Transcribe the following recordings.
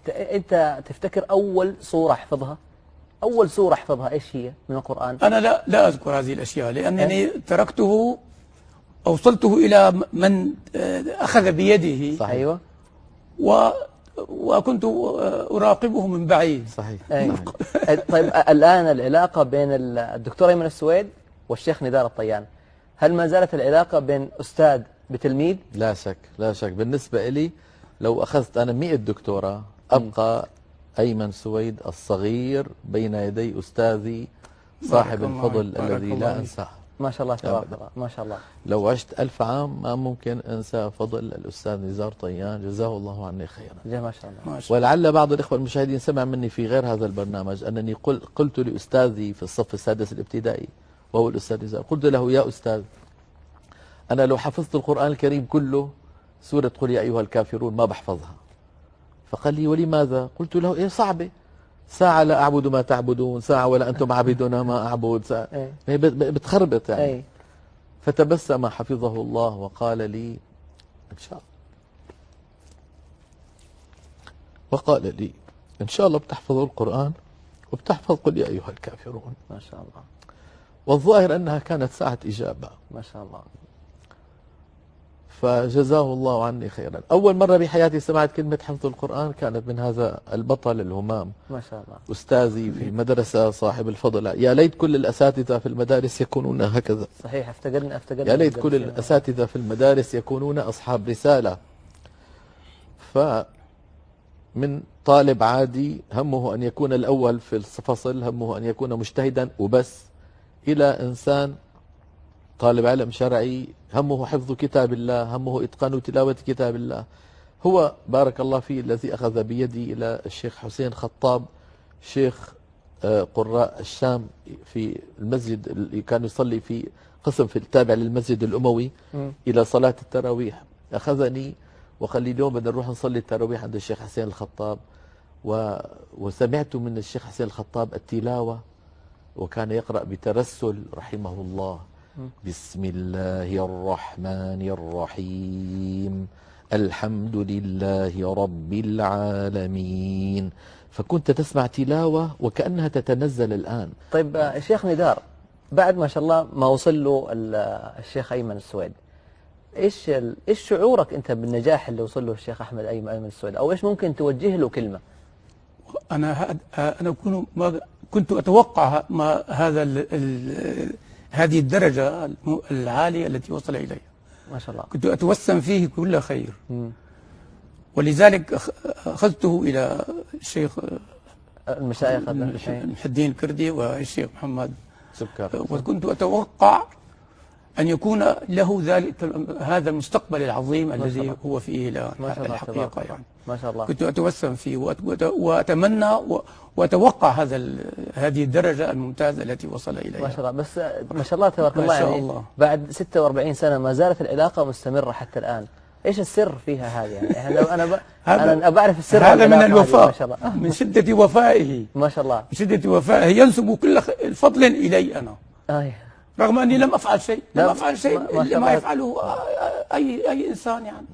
أنت تفتكر أول سورة حفظها؟ أول سورة حفظها إيش هي من القرآن؟ أنا لا أذكر هذه الأشياء، لأنني تركته، أوصلته إلى من أخذ بيده. صحيح. أيوة. وكنت أراقبه من بعيد. صحيح. طيب الآن العلاقة بين الدكتور أيمن السويد والشيخ ندار الطيان، هل ما زالت العلاقة بين أستاذ بتلميذ؟ لا شك، لا شك. بالنسبة لي لو أخذت أنا 100 دكتوراه أبقى أيمن سويد الصغير بين يدي أستاذي صاحب الفضل الذي لا أنساه. ما شاء الله تبارك الله، ما شاء الله. لو عشت 1000 عام ما ممكن أنسى فضل الأستاذ نزار طيان، جزاه الله عني خيرا. ما شاء الله. ولعل بعض الإخوة المشاهدين سمع مني في غير هذا البرنامج أنني قلت لأستاذي في الصف السادس الابتدائي وهو الأستاذ نزار، قلت له: يا أستاذ، أنا لو حفظت القرآن الكريم كله سورة قل يا أيها الكافرون ما بحفظها. فقال لي: ولماذا؟ قلت له: إيه صعبة، ساعة لا أعبد ما تعبدون، ساعة ولا أنتم عابدون ما أعبد، ساعة هي بتخربط يعني. فتبسم حفظه الله وقال لي: إن شاء الله بتحفظوا القرآن وبتحفظ قل يا أيها الكافرون. ما شاء الله. والظاهر أنها كانت ساعة إجابة. ما شاء الله. فجزاه الله عني خيرا. أول مرة بحياتي سمعت كلمة حفظ القرآن كانت من هذا البطل الهمام، ما شاء الله، أستاذي في مدرسة صاحب الفضل. يا ليت كل الأساتذة في المدارس يكونون هكذا. صحيح. افتقدنا يا ليت كل الأساتذة في المدارس يكونون أصحاب رسالة. فمن طالب عادي همه أن يكون الأول في الفصل، همه أن يكون مجتهدا وبس، إلى إنسان طالب علم شرعي همه حفظ كتاب الله، همه إتقان تلاوة كتاب الله. هو بارك الله فيه الذي أخذ بيدي إلى الشيخ حسين خطاب، شيخ قراء الشام، في المسجد اللي كان يصلي في قسم في التابع للمسجد الأموي إلى صلاة التراويح. أخذني وقال لي: اليوم بدنا نروح نصلي التراويح عند الشيخ حسين الخطاب. وسمعت من الشيخ حسين الخطاب التلاوة، وكان يقرأ بترسل رحمه الله: بسم الله الرحمن الرحيم، الحمد لله رب العالمين. فكنت تسمع تلاوة وكأنها تتنزل الآن. طيب الشيخ ندار، بعد ما شاء الله ما وصل له الشيخ أيمن السويد، إيش شعورك أنت بالنجاح اللي وصل له الشيخ أيمن السويد، أو إيش ممكن توجه له كلمة؟ أنا كنت أتوقع هذه الدرجة العالية التي وصل إليها. ما شاء الله. كنت أتوسم فيه كل خير. ولذلك أخذته إلى الشيخ المشايخ محي الدين الكردي والشيخ محمد سكر، وكنت أتوقع أن يكون له هذا المستقبل العظيم الذي هو فيه الحقيقة يعني. ما شاء الله. كنت أتوسم فيه وأتمنى وأتوقع هذه الدرجة الممتازة التي وصل إليها. ما شاء الله. بس ما شاء الله تبارك الله، يعني الله. بعد 46 سنة ما زالت العلاقة مستمرة حتى الآن. إيش السر فيها هذه يعني؟ أنا بعرف السر. هذا من الوفاء، ما شاء الله. من شدة وفائه. ما شاء الله. من شدة وفائه ينسب كل الفضل إلي أنا. رغم أني لم أفعل شيء، ما يفعله أي إنسان يعني.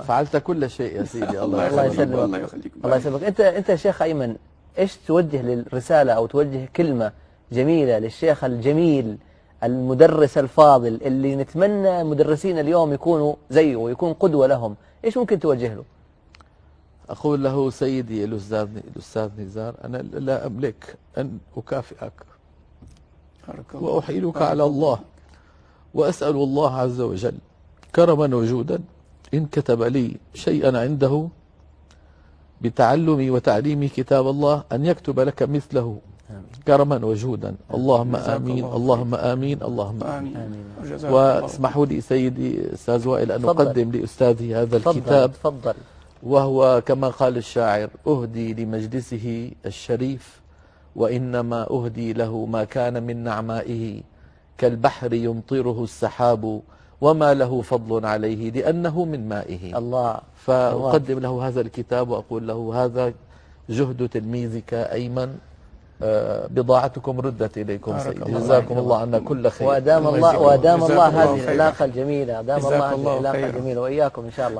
فعلت كل شيء يا سيدي. الله يسلمك. الله يسلمك. أنت يا شيخ أيمن، إيش توجه للرسالة أو توجه كلمة جميلة للشيخ الجميل المدرس الفاضل اللي نتمنى مدرسين اليوم يكونوا زيه ويكون قدوة لهم؟ إيش ممكن توجه له؟ أقول له: سيدي الأستاذ نزار، أنا لا أملك أن أكافئك، وأحيلك على الله، وأسأل الله عز وجل كرما وجودا إن كتب لي شيئا عنده بتعلمي وتعليمي كتاب الله أن يكتب لك مثله كرما وجودا. اللهم آمين، اللهم آمين، اللهم آمين. واسمحوا لي سيدي أستاذ وائل أن أقدم لأستاذي هذا الكتاب. تفضل. وهو كما قال الشاعر: أهدي لمجلسه الشريف، وإنما أهدي له ما كان من نعمائه، كالبحر يمطره السحاب، وما له فضل عليه لأنه من مائه. الله. فأقدم له هذا الكتاب وأقول له: هذا جهد تلميذك أيمن، بضاعتكم ردت إليكم سيدي، جزاكم الله عنا كل خير. وأدام الله هذه العلاقة الجميلة، أدام الله هذه العلاقة الجميلة، وإياكم إن شاء الله.